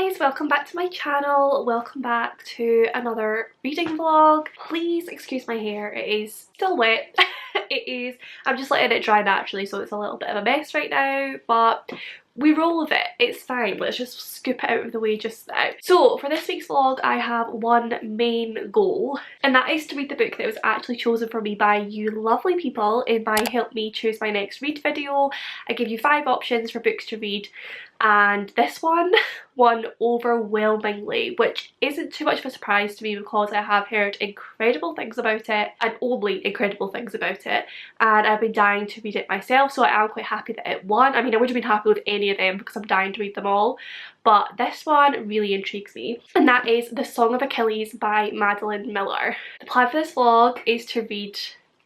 guys, welcome back to my channel. Welcome back to another reading vlog. Please excuse my hair, it is still wet. It is, I'm just letting it dry naturally, so it's a little bit of a mess right now, but we roll with it, it's fine. Let's just scoop it out of the way just now. So for this week's vlog I have one main goal, and that is to read the book that was actually chosen for me by you lovely people in my Help Me Choose My Next Read video. I give you 5 options for books to read, and this one won overwhelmingly, which isn't too much of a surprise to me because I have heard incredible things about it, and only incredible things about it, and I've been dying to read it myself, so I am quite happy that it won. I mean, I would have been happy with any of them because I'm dying to read them all, but this one really intrigues me, and that is The Song of Achilles by Madeline Miller. The plan for this vlog is to read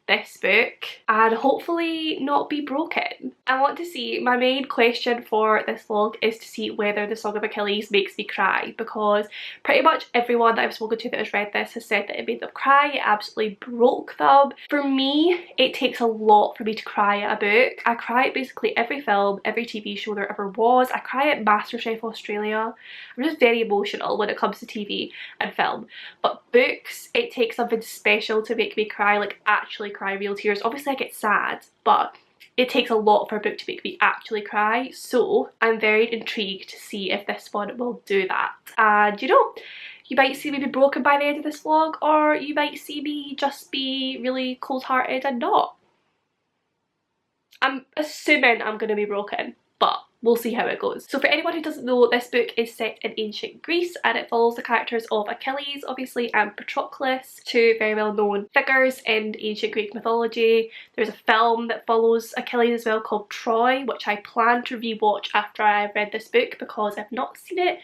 this book and hopefully not be broken. I want to see, my main question for this vlog is to see whether The Song of Achilles makes me cry, because pretty much everyone that I've spoken to that has read this has said that it made them cry, it absolutely broke them. For me, it takes a lot for me to cry at a book. I cry at basically every film, every TV show there ever was. I cry at MasterChef Australia. I'm just very emotional when it comes to TV and film, but books, it takes something special to make me cry, like actually cry real tears. Obviously I get sad, but it takes a lot for a book to make me actually cry, so I'm very intrigued to see if this one will do that. And you know, you might see me be broken by the end of this vlog, or you might see me just be really cold-hearted and not. I'm assuming I'm going to be broken, but we'll see how it goes. So for anyone who doesn't know, this book is set in ancient Greece and it follows the characters of Achilles, obviously, and Patroclus, two very well known figures in ancient Greek mythology. There's a film that follows Achilles as well called Troy, which I plan to rewatch after I've read this book because I've not seen it.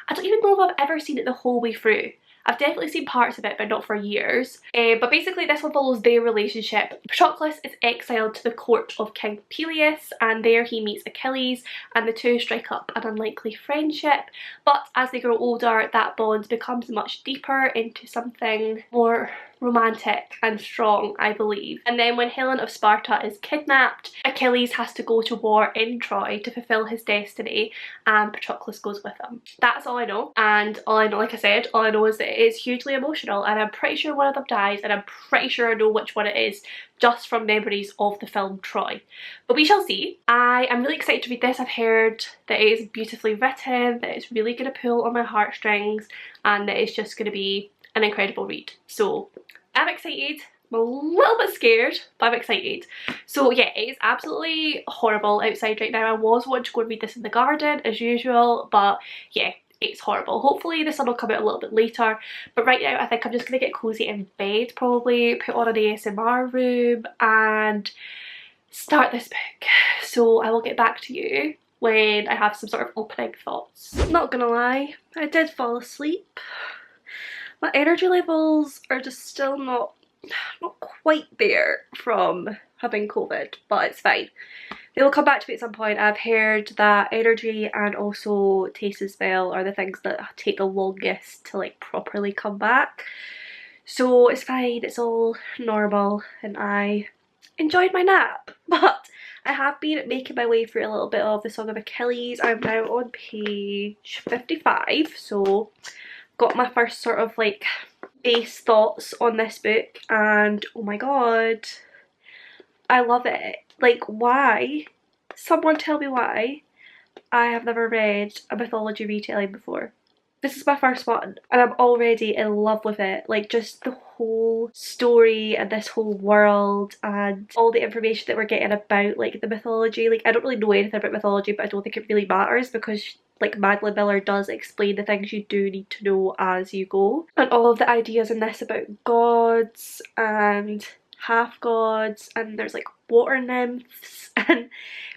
I don't even know if I've ever seen it the whole way through. I've definitely seen parts of it, but not for years. But basically this one follows their relationship. Patroclus is exiled to the court of King Peleus, and there he meets Achilles, and the two strike up an unlikely friendship. But as they grow older, that bond becomes much deeper into something more romantic and strong, I believe. And then when Helen of Sparta is kidnapped, Achilles has to go to war in Troy to fulfill his destiny, and Patroclus goes with him. That's all I know, and all I know, like I said, all I know is that it is hugely emotional, and I'm pretty sure one of them dies, and I'm pretty sure I know which one it is just from memories of the film Troy. But we shall see. I am really excited to read this. I've heard that it is beautifully written, that it's really going to pull on my heartstrings, and that it's just going to be an incredible read. So I'm excited. I'm a little bit scared, but I'm excited. So yeah, it is absolutely horrible outside right now. I was wanting to go and read this in the garden as usual, but yeah, it's horrible. Hopefully the sun will come out a little bit later, but right now I think I'm just going to get cozy in bed, probably put on an ASMR room and start this book. So I will get back to you when I have some sort of opening thoughts. Not gonna lie, I did fall asleep. My energy levels are just still not quite there from having COVID, but it's fine. They will come back to me at some point. I've heard that energy and also taste and smell are the things that take the longest to like properly come back. So it's fine, it's all normal, and I enjoyed my nap. But I have been making my way through a little bit of The Song of Achilles. I'm now on page 55, so got my first sort of like base thoughts on this book, and oh my god, I love it. Like, why? Someone tell me why I have never read a mythology retelling before. This is my first one and I'm already in love with it. Like, just the whole story and this whole world and all the information that we're getting about like the mythology. Like, I don't really know anything about mythology, but I don't think it really matters because like Madeline Miller does explain the things you do need to know as you go. And all of the ideas in this about gods and half-gods, and there's like water nymphs, and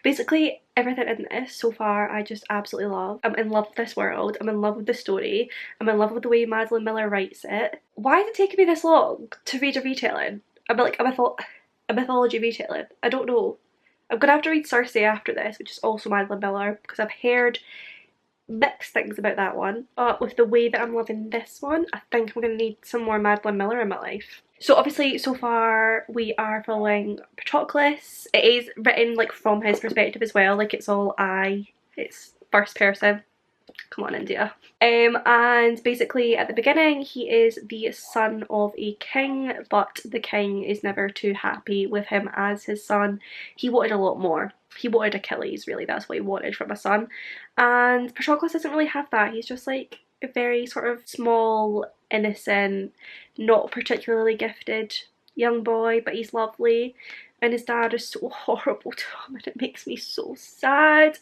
basically everything in this so far I just absolutely love. I'm in love with this world, I'm in love with the story, I'm in love with the way Madeline Miller writes it. Why is it taking me this long to read a retelling? A mythology retelling? I don't know. I'm gonna have to read Circe after this, which is also Madeline Miller, because I've heard mixed things about that one, but with the way that I'm loving this one, I think I'm going to need some more Madeline Miller in my life. So obviously so far we are following Patroclus. It is written like from his perspective as well, like it's all it's first person. Come on, India. And basically at the beginning he is the son of a king, but the king is never too happy with him as his son. He wanted a lot more. He wanted Achilles, really, that's what he wanted from a son. And Patroclus doesn't really have that. He's just like a very sort of small, innocent, not particularly gifted young boy, but he's lovely. And his dad is so horrible to him and it makes me so sad.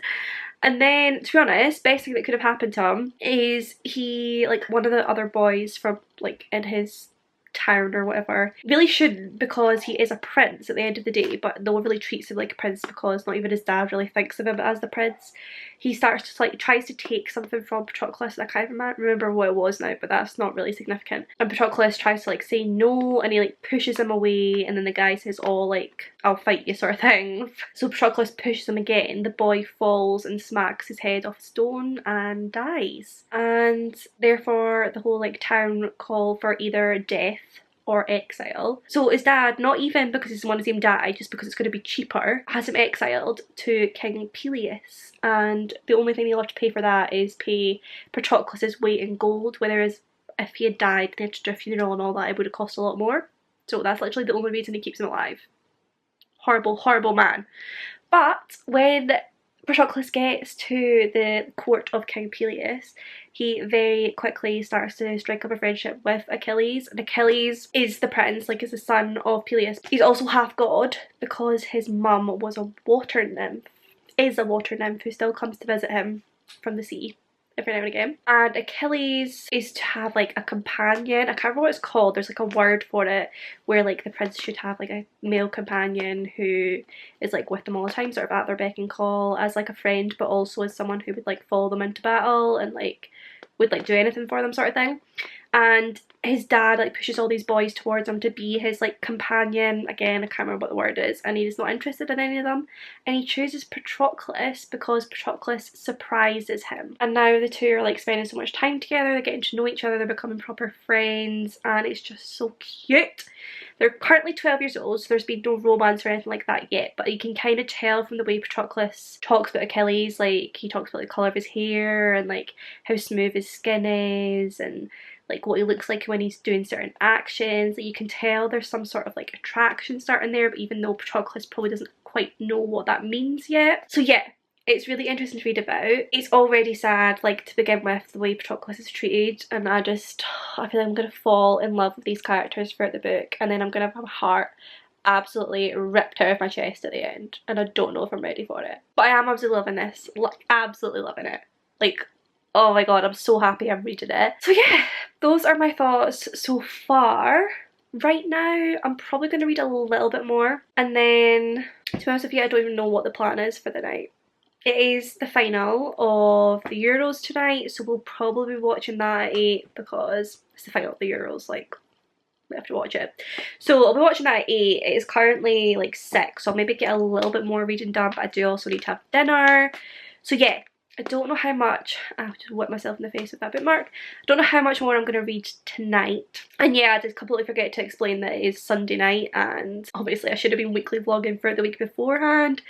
And then, to be honest, best thing that could have happened to him is he, like, one of the other boys from, like, in his town or whatever, really shouldn't, because he is a prince at the end of the day, but no one really treats him like a prince because not even his dad really thinks of him as the prince. He starts to, like, tries to take something from Patroclus, and I can't even remember what it was now, but that's not really significant. And Patroclus tries to, like, say no, and he, like, pushes him away, and then the guy says, oh, like, I'll fight you, sort of thing. So Patroclus pushes him again, the boy falls and smacks his head off a stone and dies. And therefore the whole, like, town call for either death or exile. So his dad, not even because he doesn't want to see him die, just because it's going to be cheaper, has him exiled to King Peleus, and the only thing he'll have to pay for that is pay Patroclus's weight in gold, whereas if he had died, they had to do a funeral and all that, it would have cost a lot more. So that's literally the only reason he keeps him alive. Horrible, horrible man. But when Patroclus gets to the court of King Peleus, he very quickly starts to strike up a friendship with Achilles, and Achilles is the prince, like, is the son of Peleus. He's also half god because his mum was a water nymph, is a water nymph who still comes to visit him from the sea every now and again. And Achilles is to have, like, a companion. I can't remember what it's called, there's like a word for it, where, like, the prince should have, like, a male companion who is, like, with them all the time, sort of at their beck and call, as, like, a friend, but also as someone who would, like, follow them into battle and, like, would, like, do anything for them, sort of thing. And his dad, like, pushes all these boys towards him to be his, like, companion. Again, I can't remember what the word is, and he's not interested in any of them. And he chooses Patroclus because Patroclus surprises him. And now the two are, like, spending so much time together, they're getting to know each other, they're becoming proper friends, and it's just so cute. They're currently 12 years old, so there's been no romance or anything like that yet, but you can kind of tell from the way Patroclus talks about Achilles, like, he talks about the colour of his hair, and, like, how smooth his skin is, and, like, what he looks like when he's doing certain actions. Like, you can tell there's some sort of, like, attraction starting there, but even though Patroclus probably doesn't quite know what that means yet. So yeah, it's really interesting to read about. It's already sad, like, to begin with, the way Patroclus is treated, and I feel like I'm going to fall in love with these characters throughout the book, and then I'm going to have my heart absolutely ripped out of my chest at the end, and I don't know if I'm ready for it. But I am absolutely loving this, like, absolutely loving it. Like, oh my god, I'm so happy I'm reading it. So yeah, those are my thoughts so far. Right now, I'm probably going to read a little bit more, and then, to be honest with you, I don't even know what the plan is for the night. It is the final of the Euros tonight, so we'll probably be watching that at 8 because it's the final of the Euros, like, we have to watch it. So I'll be watching that at 8. It is currently like 6, so I'll maybe get a little bit more reading done, but I do also need to have dinner. So yeah, I don't know how much, I have to whip myself in the face with that bookmark. I don't know how much more I'm going to read tonight. And yeah, I did completely forget to explain that it is Sunday night, and obviously I should have been weekly vlogging for the week beforehand.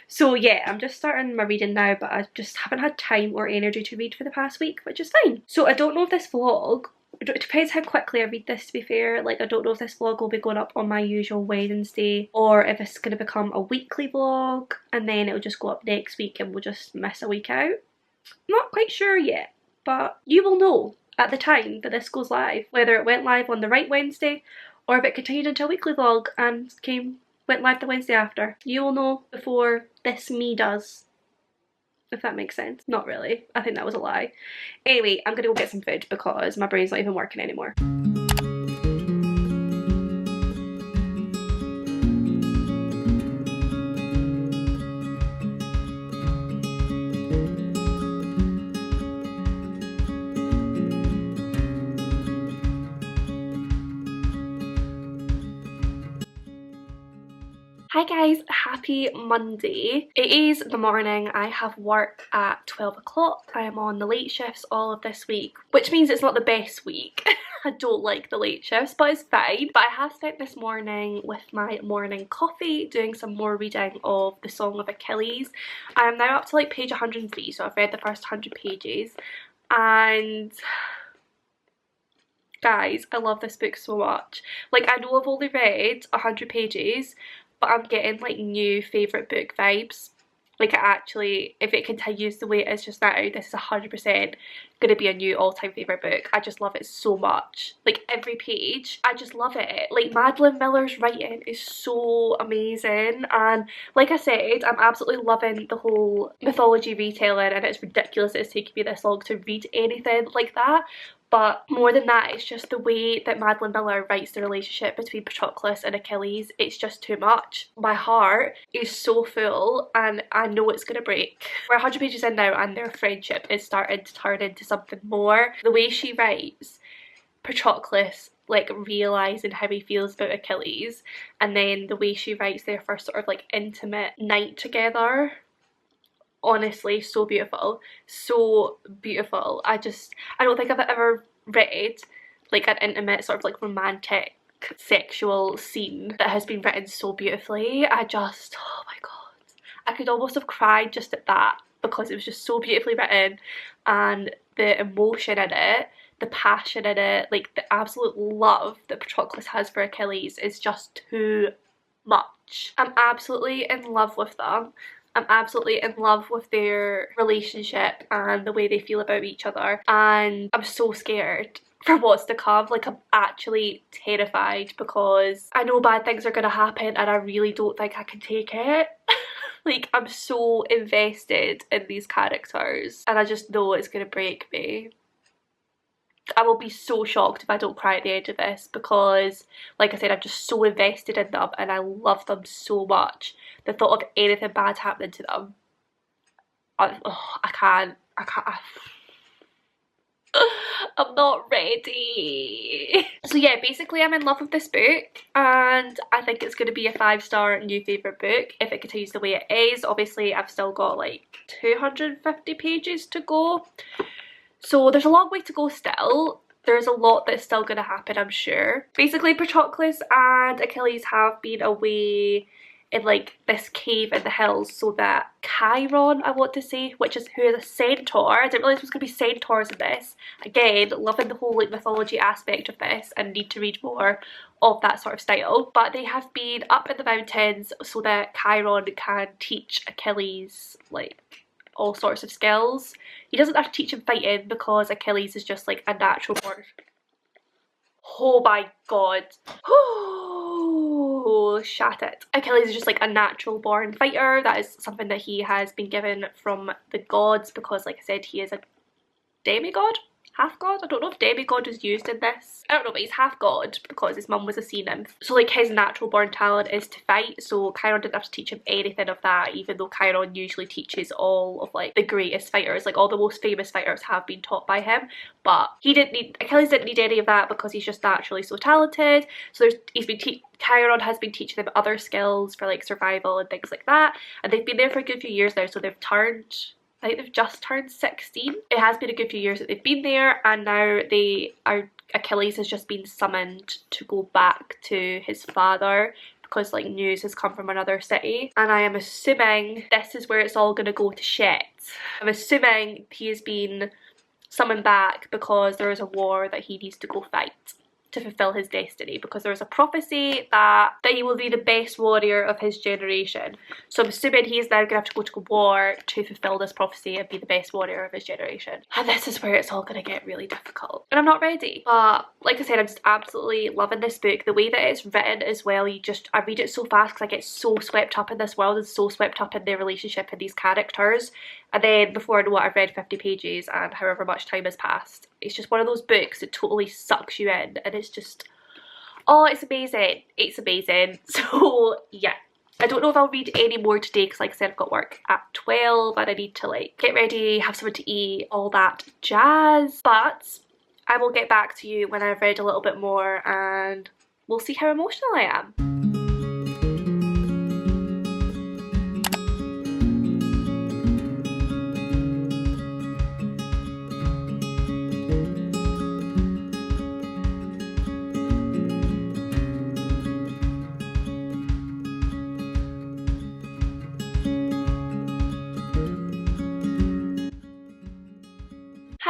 So yeah, I'm just starting my reading now, but I just haven't had time or energy to read for the past week, which is fine. So I don't know if this vlog, it depends how quickly I read this, to be fair. Like, I don't know if this vlog will be going up on my usual Wednesday, or if it's going to become a weekly vlog and then it'll just go up next week and we'll just miss a week out. I'm not quite sure yet, but you will know at the time that this goes live, whether it went live on the right Wednesday or if it continued into a weekly vlog and went live the Wednesday after. You will know before this me does, if that makes sense. Not really, I think that was a lie. Anyway, I'm gonna go get some food because my brain's not even working anymore. Hi guys, happy Monday. It is the morning. I have work at 12 o'clock. I am on the late shifts all of this week, which means it's not the best week. I don't like the late shifts, but it's fine. But I have spent this morning with my morning coffee doing some more reading of the Song of Achilles. I am now up to like page 103, so I've read the first 100 pages. And guys, I love this book so much. Like, I know I've only read 100 pages, but I'm getting like new favourite book vibes. Like, I actually, if it continues the way it is just now, this is 100% going to be a new all-time favourite book. I just love it so much. Like, every page, I just love it. Like, Madeline Miller's writing is so amazing. And like I said, I'm absolutely loving the whole mythology retelling, and it's ridiculous that it's taken me this long to read anything like that. But more than that, it's just the way that Madeline Miller writes the relationship between Patroclus and Achilles. It's just too much. My heart is so full and I know it's gonna break. We're 100 pages in now and their friendship is starting to turn into something more. The way she writes Patroclus like realising how he feels about Achilles, and then the way she writes their first sort of like intimate night together. Honestly, so beautiful, so beautiful. I don't think I've ever read like an intimate sort of like romantic sexual scene that has been written so beautifully. Oh my god, I could almost have cried just at that because it was just so beautifully written, and the emotion in it, the passion in it, like the absolute love that Patroclus has for Achilles is just too much. I'm absolutely in love with them. I'm absolutely in love with their relationship and the way they feel about each other, and I'm so scared for what's to come. Like, I'm actually terrified because I know bad things are going to happen and I really don't think I can take it. Like, I'm so invested in these characters and I just know it's going to break me. I will be so shocked if I don't cry at the end of this because, like I said, I'm just so invested in them and I love them so much. The thought of anything bad happening to them, I can't. I'm not ready. So yeah, basically I'm in love with this book and I think it's going to be a 5-star new favourite book if it continues the way it is. Obviously I've still got like 250 pages to go. So there's a long way to go still. There's a lot that's still going to happen, I'm sure. Basically, Patroclus and Achilles have been away in like this cave in the hills so that Chiron, I want to say, which is who is a centaur. I didn't realise there was going to be centaurs in this. Again, loving the whole like mythology aspect of this and need to read more of that sort of style. But they have been up in the mountains so that Chiron can teach Achilles like all sorts of skills. He doesn't have to teach him fighting because Achilles is just like a natural born. Oh my god. Oh, shat it. Achilles is just like a natural born fighter. That is something that he has been given from the gods because, like I said, he is a demigod? Half god? I don't know if demigod is used in this. I don't know, but he's half god because his mum was a sea nymph. So like his natural born talent is to fight, so Chiron didn't have to teach him anything of that, even though Chiron usually teaches all of like the greatest fighters. Like all the most famous fighters have been taught by him, but Achilles didn't need any of that because he's just naturally so talented. So Chiron has been teaching them other skills for like survival and things like that, and they've been there for a good few years now, so I think they've just turned 16. It has been a good few years that they've been there, and now Achilles has just been summoned to go back to his father because like news has come from another city, and I am assuming this is where it's all gonna go to shit. I'm assuming he has been summoned back because there is a war that he needs to go fight to fulfill his destiny, because there is a prophecy that he will be the best warrior of his generation. So I'm assuming he is now going to have to go to war to fulfill this prophecy and be the best warrior of his generation. And this is where it's all going to get really difficult. And I'm not ready. But like I said, I'm just absolutely loving this book. The way that it's written as well, I read it so fast because I get so swept up in this world and so swept up in their relationship and these characters. And then before I know it, I've read 50 pages and however much time has passed. It's just one of those books that totally sucks you in, and it's just, oh, it's amazing. It's amazing. So yeah, I don't know if I'll read any more today because like I said, I've got work at 12 and I need to like get ready, have something to eat, all that jazz. But I will get back to you when I've read a little bit more and we'll see how emotional I am.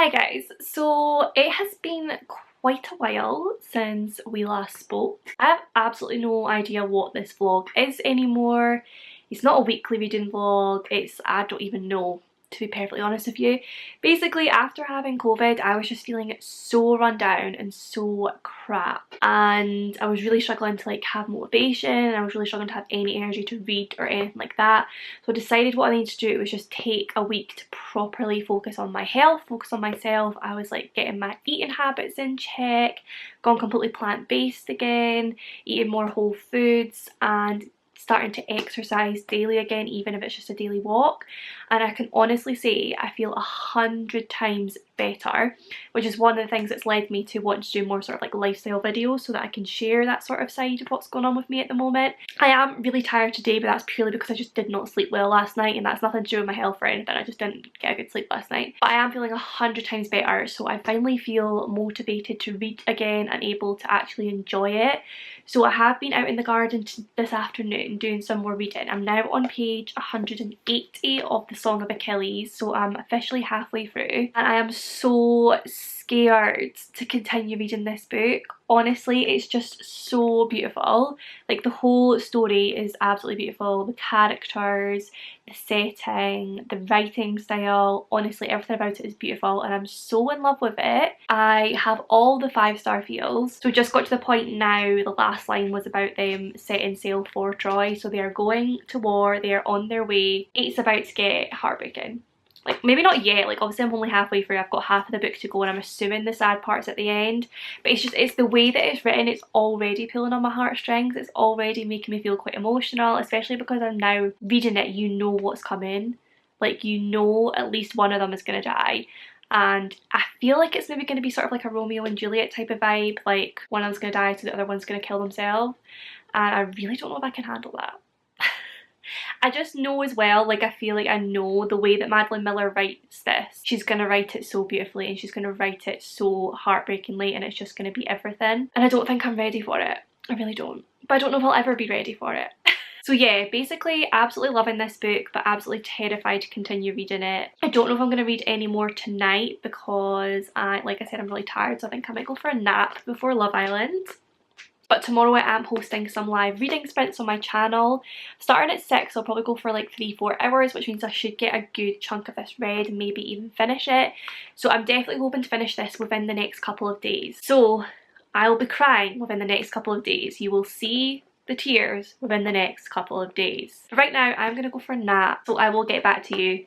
Hi guys, so it has been quite a while since we last spoke. I have absolutely no idea what this vlog is anymore. It's not a weekly reading vlog, I don't even know, to be perfectly honest with you. Basically, after having COVID, I was just feeling so run down and so crap, and I was really struggling to like have motivation, and I was really struggling to have any energy to read or anything like that. So I decided what I needed to do was just take a week to properly focus on my health, focus on myself. I was like getting my eating habits in check, gone completely plant-based again, eating more whole foods, and starting to exercise daily again, even if it's just a daily walk. And I can honestly say I feel 100 times better, which is one of the things that's led me to want to do more sort of like lifestyle videos so that I can share that sort of side of what's going on with me at the moment. I am really tired today, but that's purely because I just did not sleep well last night, and that's nothing to do with my health or anything. I just didn't get a good sleep last night. But I am feeling 100 times better, so I finally feel motivated to read again and able to actually enjoy it. So I have been out in the garden this afternoon doing some more reading. I'm now on page 180 of the Song of Achilles, so I'm officially halfway through, and I am so scared to continue reading this book. Honestly, it's just so beautiful. Like, the whole story is absolutely beautiful. The characters, the setting, the writing style, honestly everything about it is beautiful, and I'm so in love with it. I have all the 5-star feels. So just got to the point now, the last line was about them setting sail for Troy. So they are going to war, they are on their way. It's about to get heartbreaking. Like, maybe not yet, like obviously I'm only halfway through, I've got half of the book to go, and I'm assuming the sad part's at the end, but it's the way that it's written, it's already pulling on my heartstrings, it's already making me feel quite emotional, especially because I'm now reading it, you know what's coming, like you know at least one of them is going to die, and I feel like it's maybe going to be sort of like a Romeo and Juliet type of vibe, like one of them's going to die so the other one's going to kill themselves, and I really don't know if I can handle that. I just know as well, like I feel like I know the way that Madeline Miller writes this, she's going to write it so beautifully and she's going to write it so heartbreakingly, and it's just going to be everything. And I don't think I'm ready for it. I really don't. But I don't know if I'll ever be ready for it. So yeah, basically absolutely loving this book, but absolutely terrified to continue reading it. I don't know if I'm going to read any more tonight because like I said, I'm really tired, so I think I might go for a nap before Love Island. But tomorrow I am hosting some live reading sprints on my channel. Starting at 6, I'll probably go for like 3-4 hours, which means I should get a good chunk of this read and maybe even finish it. So I'm definitely hoping to finish this within the next couple of days. So I'll be crying within the next couple of days. You will see the tears within the next couple of days. But right now I'm going to go for a nap, so I will get back to you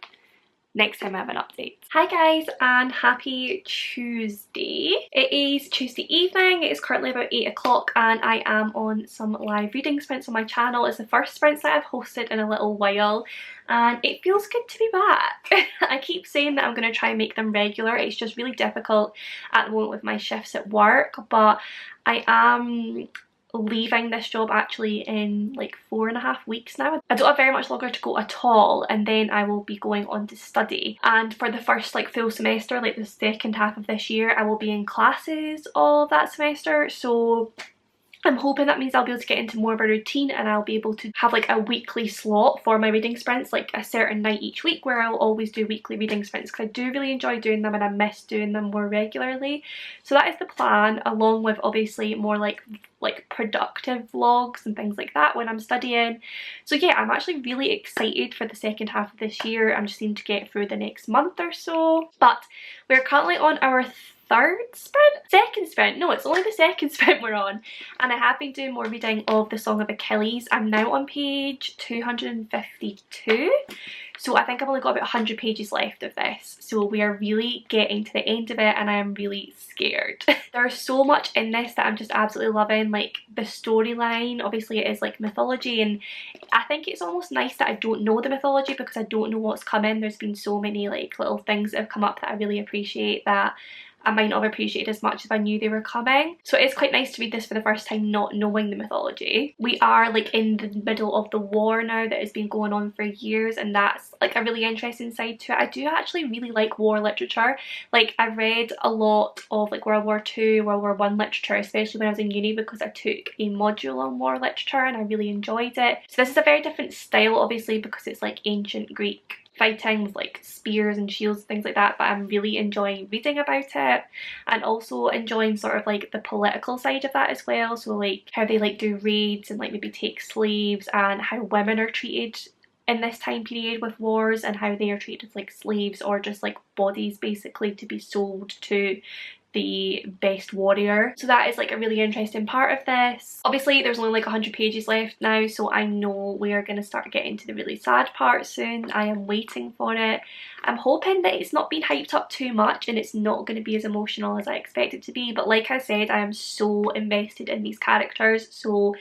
next time I have an update. Hi guys, and happy Tuesday. It is Tuesday evening, it is currently about 8 o'clock, and I am on some live reading sprints on my channel. It's the first sprints that I've hosted in a little while, and it feels good to be back. I keep saying that I'm going to try and make them regular, it's just really difficult at the moment with my shifts at work, but I am leaving this job actually in like 4.5 weeks now. I don't have very much longer to go at all, and then I will be going on to study, and for the first like full semester, like the second half of this year, I will be in classes all of that semester. So I'm hoping that means I'll be able to get into more of a routine, and I'll be able to have like a weekly slot for my reading sprints, like a certain night each week where I'll always do weekly reading sprints, because I do really enjoy doing them and I miss doing them more regularly. So that is the plan, along with obviously more like productive vlogs and things like that when I'm studying. So yeah, I'm actually really excited for the second half of this year. I'm just needing to get through the next month or so. But we're currently on our second sprint, no, it's only the second sprint we're on, and I have been doing more reading of the Song of Achilles. I'm now on page 252, so I think I've only got about 100 pages left of this, so we are really getting to the end of it, and I am really scared. There's so much in this that I'm just absolutely loving, like the storyline. Obviously it is like mythology, and I think it's almost nice that I don't know the mythology because I don't know what's coming. There's been so many like little things that have come up that I really appreciate that I might not have appreciated as much if I knew they were coming. So it's quite nice to read this for the first time not knowing the mythology. We are like in the middle of the war now that has been going on for years, and that's like a really interesting side to it. I do actually really like war literature. Like, I've read a lot of like World War II, World War I literature, especially when I was in uni, because I took a module on war literature and I really enjoyed it. So this is a very different style obviously because it's like ancient Greek fighting with like spears and shields and things like that, but I'm really enjoying reading about it and also enjoying sort of like the political side of that as well. So like how they like do raids and like maybe take slaves, and how women are treated in this time period with wars, and how they are treated as like slaves or just like bodies basically to be sold to the best warrior. So that is like a really interesting part of this. Obviously there's only like 100 pages left now, so I know we are going to start getting to the really sad part soon. I am waiting for it. I'm hoping that it's not been hyped up too much and it's not going to be as emotional as I expect it to be, but like I said, I am so invested in these characters, so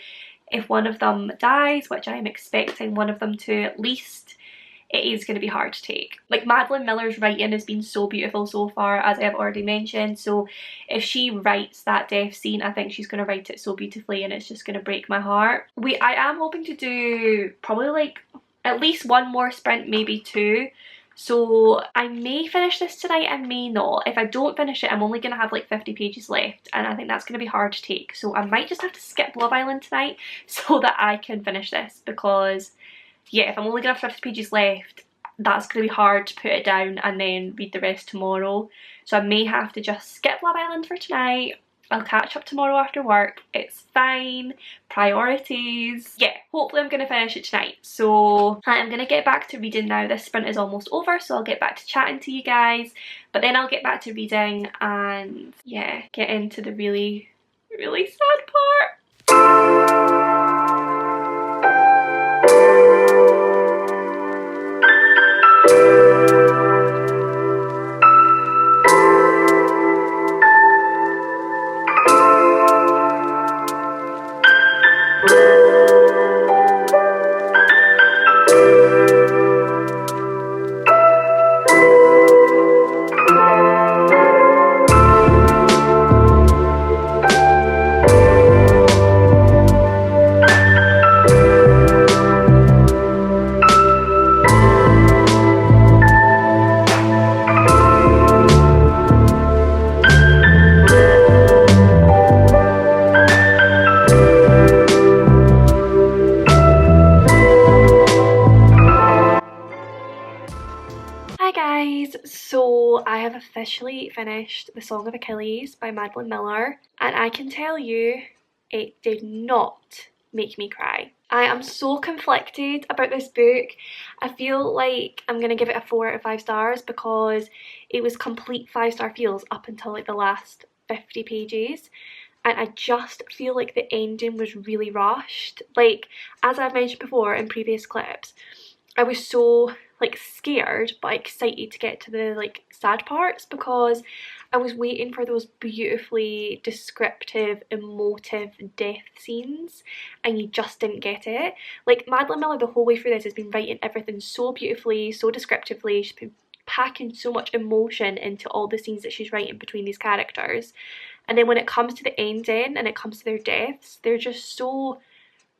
if one of them dies, which I'm expecting one of them to at least, it is going to be hard to take. Like Madeline Miller's writing has been so beautiful so far, as I've already mentioned, so if she writes that death scene, I think she's going to write it so beautifully and it's just going to break my heart. I am hoping to do probably like at least one more sprint, maybe two. So I may finish this tonight, I may not. If I don't finish it, I'm only going to have like 50 pages left and I think that's going to be hard to take. So I might just have to skip Love Island tonight so that I can finish this, because yeah, if I'm only going to have 50 pages left, that's going to be hard to put it down and then read the rest tomorrow. So I may have to just skip Love Island for tonight. I'll catch up tomorrow after work. It's fine. Priorities. Yeah, hopefully I'm going to finish it tonight. So I'm going to get back to reading now. This sprint is almost over, so I'll get back to chatting to you guys. But then I'll get back to reading and yeah, get into the really, really sad part. So I have officially finished The Song of Achilles by Madeline Miller, and I can tell you it did not make me cry. I am so conflicted about this book. I feel like I'm gonna give it a 4 out of 5 stars because it was complete 5-star feels up until like the last 50 pages. And I just feel like the ending was really rushed. Like, as I've mentioned before in previous clips, I was so like scared but excited to get to the like sad parts because I was waiting for those beautifully descriptive, emotive death scenes, and you just didn't get it. Like Madeline Miller the whole way through this has been writing everything so beautifully, so descriptively. She's been packing so much emotion into all the scenes that she's writing between these characters, and then when it comes to the ending and it comes to their deaths, they're just so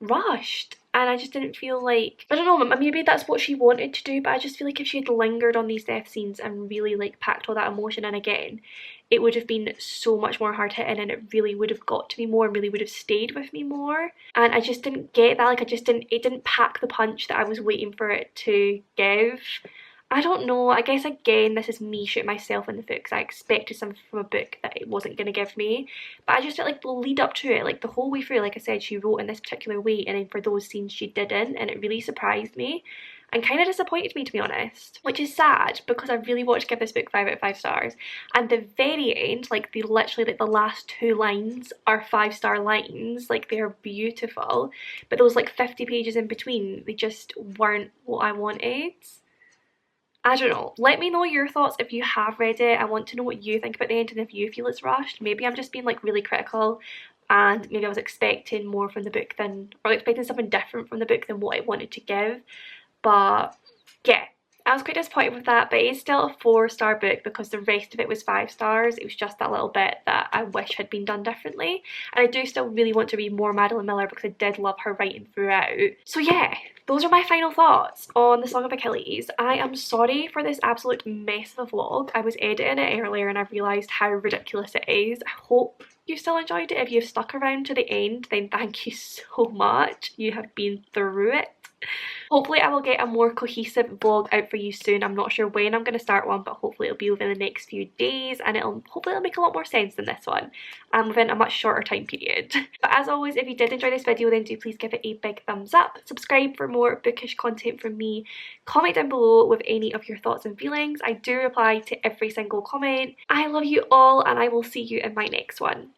rushed. And I just didn't feel like, I don't know, maybe that's what she wanted to do, but I just feel like if she had lingered on these death scenes and really like packed all that emotion in again, it would have been so much more hard hitting, and it really would have got to me more and really would have stayed with me more. And I just didn't get that. Like it didn't pack the punch that I was waiting for it to give. I don't know, I guess again this is me shooting myself in the foot because I expected something from a book that it wasn't going to give me. But I just felt like the lead up to it, like the whole way through, like I said, she wrote in this particular way, and then for those scenes she didn't, and it really surprised me and kind of disappointed me, to be honest. Which is sad because I really want to give this book 5 out of 5 stars. And the very end, like the literally like the last 2 lines are 5-star lines, like they're beautiful. But those like 50 pages in between, they just weren't what I wanted. I don't know. Let me know your thoughts if you have read it. I want to know what you think about the end and if you feel it's rushed. Maybe I'm just being like really critical and maybe I was expecting more from the book than, or expecting something different from the book than what it wanted to give. But yeah, I was quite disappointed with that, but it is still a 4-star book because the rest of it was 5 stars. It was just that little bit that I wish had been done differently. And I do still really want to read more Madeline Miller because I did love her writing throughout. So yeah, those are my final thoughts on The Song of Achilles. I am sorry for this absolute mess of a vlog. I was editing it earlier and I realised how ridiculous it is. I hope you still enjoyed it. If you've stuck around to the end, then thank you so much. You have been through it. Hopefully I will get a more cohesive vlog out for you soon. I'm not sure when I'm going to start one, but hopefully it'll be within the next few days, and hopefully it'll make a lot more sense than this one, and within a much shorter time period. But as always, if you did enjoy this video, then do please give it a big thumbs up, subscribe for more bookish content from me, comment down below with any of your thoughts and feelings. I do reply to every single comment. I love you all, and I will see you in my next one.